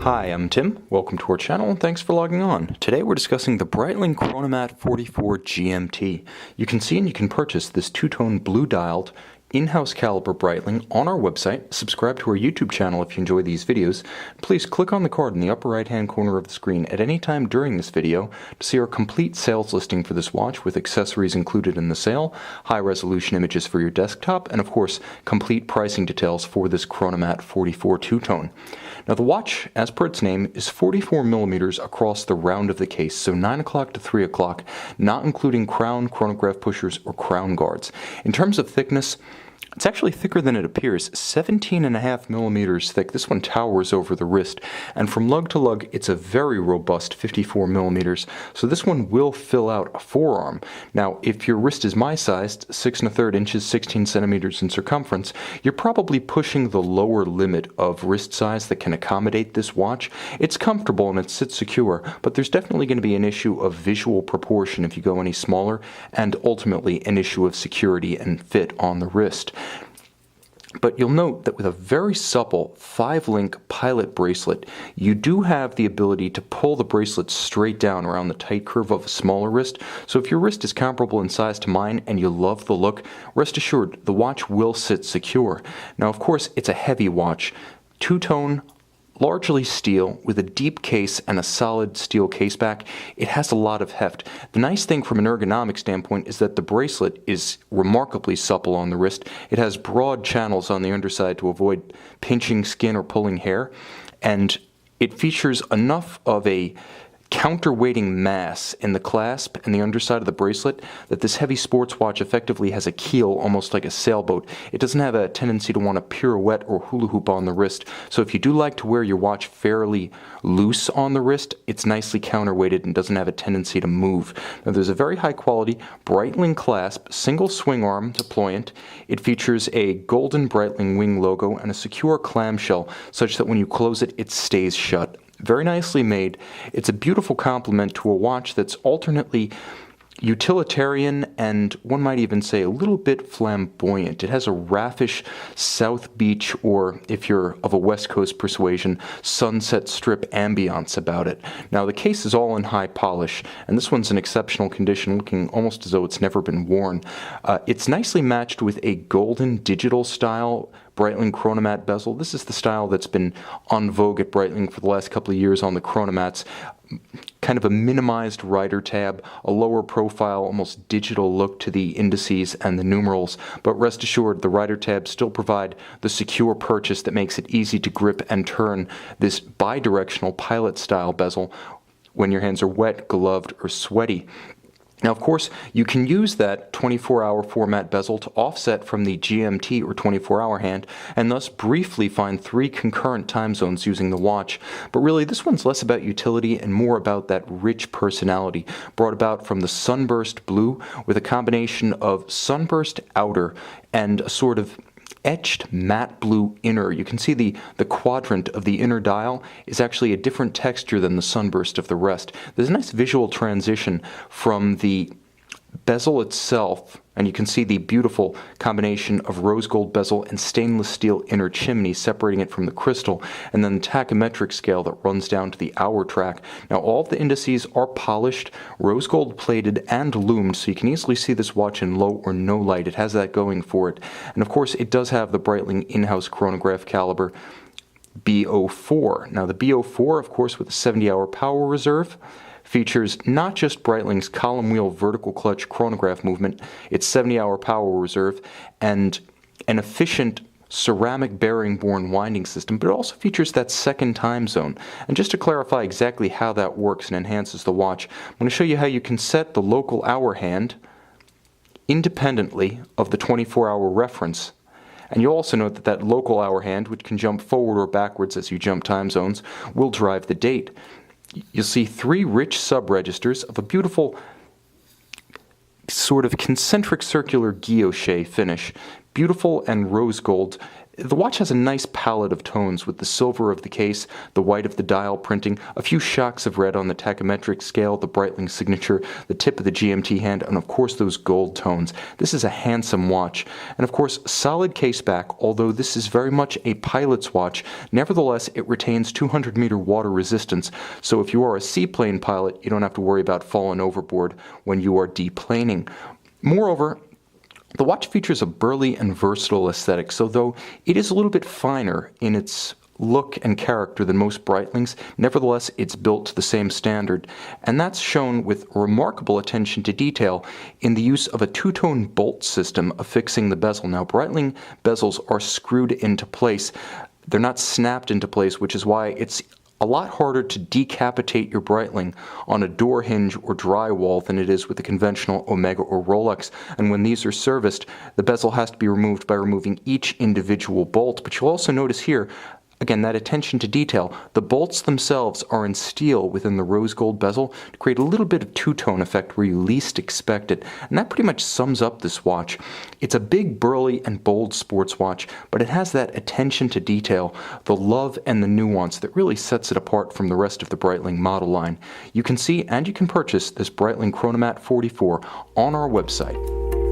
Hi, I'm Tim. Welcome to our channel and thanks for logging on. Today we're discussing the Breitling Chronomat 44 GMT. You can see and you can purchase this two-tone blue-dialed in-house caliber Breitling on our website. Subscribe to our YouTube channel if you enjoy these videos. Please click on the card in the upper right-hand corner of the screen at any time during this video to see our complete sales listing for this watch with accessories included in the sale, high-resolution images for your desktop, and of course, complete pricing details for this Chronomat 44 two-tone. Now the watch, as per its name, is 44 millimeters across the round of the case, so 9 o'clock to 3 o'clock, not including crown, chronograph pushers, or crown guards. In terms of thickness, it's actually thicker than it appears, 17.5 millimeters thick. This one towers over the wrist, and from lug to lug, it's a very robust 54 millimeters, so this one will fill out a forearm. Now, if your wrist is my size, 6 1/3 inches, 16 centimeters in circumference, you're probably pushing the lower limit of wrist size that can accommodate this watch. It's comfortable and it sits secure, but there's definitely going to be an issue of visual proportion if you go any smaller, and ultimately an issue of security and fit on the wrist. But you'll note that with a very supple 5-link pilot bracelet, you do have the ability to pull the bracelet straight down around the tight curve of a smaller wrist. So if your wrist is comparable in size to mine and you love the look, rest assured the watch will sit secure. Now of course it's a heavy watch, two-tone, largely steel, with a deep case and a solid steel caseback. It has a lot of heft. The nice thing from an ergonomic standpoint is that the bracelet is remarkably supple on the wrist. It has broad channels on the underside to avoid pinching skin or pulling hair, and it features enough of a counterweighting mass in the clasp and the underside of the bracelet that this heavy sports watch effectively has a keel almost like a sailboat. It doesn't have a tendency to want to pirouette or hula hoop on the wrist, so if you do like to wear your watch fairly loose on the wrist, it's nicely counterweighted and doesn't have a tendency to move. Now there's a very high quality Breitling clasp, single swing arm deployant. It features a golden Breitling wing logo and a secure clamshell such that when you close it, it stays shut. Very nicely made. It's a beautiful complement to a watch that's alternately utilitarian and one might even say a little bit flamboyant. It has a raffish South Beach, or if you're of a West Coast persuasion, Sunset Strip ambiance about it. Now the case is all in high polish, and this one's in exceptional condition, looking almost as though it's never been worn. It's nicely matched with a golden digital style Breitling Chronomat bezel. This is the style that's been en vogue at Breitling for the last couple of years on the Chronomats. Kind of a minimized rider tab, a lower profile, almost digital look to the indices and the numerals, but rest assured the rider tabs still provide the secure purchase that makes it easy to grip and turn this bi-directional pilot style bezel when your hands are wet, gloved, or sweaty. Now, of course, you can use that 24-hour format bezel to offset from the GMT or 24-hour hand and thus briefly find 3 concurrent time zones using the watch. But really, this one's less about utility and more about that rich personality brought about from the sunburst blue with a combination of sunburst outer and a sort of etched matte blue inner. You can see the quadrant of the inner dial is actually a different texture than the sunburst of the rest. There's a nice visual transition from the bezel itself, and you can see the beautiful combination of rose gold bezel and stainless steel inner chimney separating it from the crystal, and then the tachymetric scale that runs down to the hour track. Now all of the indices are polished, rose gold plated, and loomed, so you can easily see this watch in low or no light. It has that going for it. And of course it does have the Breitling in-house chronograph caliber B04. Now the B04, of course, with a 70-hour power reserve, features not just Breitling's column wheel vertical clutch chronograph movement, its 70-hour power reserve, and an efficient ceramic bearing-borne winding system, but it also features that second time zone. And just to clarify exactly how that works and enhances the watch, I'm going to show you how you can set the local hour hand independently of the 24-hour reference. And you'll also note that that local hour hand, which can jump forward or backwards as you jump time zones, will drive the date. You'll see 3 rich sub-registers of a beautiful sort of concentric circular guilloche finish, beautiful and rose gold, The watch has a nice palette of tones with the silver of the case, the white of the dial printing, a few shocks of red on the tachometric scale, the Breitling signature, the tip of the GMT hand, and of course those gold tones. This is a handsome watch. And of course, solid caseback, although this is very much a pilot's watch, nevertheless it retains 200-meter water resistance, so if you are a seaplane pilot, you don't have to worry about falling overboard when you are deplaning. Moreover, the watch features a burly and versatile aesthetic, so though it is a little bit finer in its look and character than most Breitlings, nevertheless it's built to the same standard, and that's shown with remarkable attention to detail in the use of a two-tone bolt system affixing the bezel. Now, Breitling bezels are screwed into place. They're not snapped into place, which is why it's a lot harder to decapitate your Breitling on a door hinge or drywall than it is with a conventional Omega or Rolex. And when these are serviced, the bezel has to be removed by removing each individual bolt. But you'll also notice here, again, that attention to detail. The bolts themselves are in steel within the rose gold bezel to create a little bit of two-tone effect where you least expect it. And that pretty much sums up this watch. It's a big, burly, and bold sports watch, but it has that attention to detail, the love and the nuance that really sets it apart from the rest of the Breitling model line. You can see and you can purchase this Breitling Chronomat 44 on our website.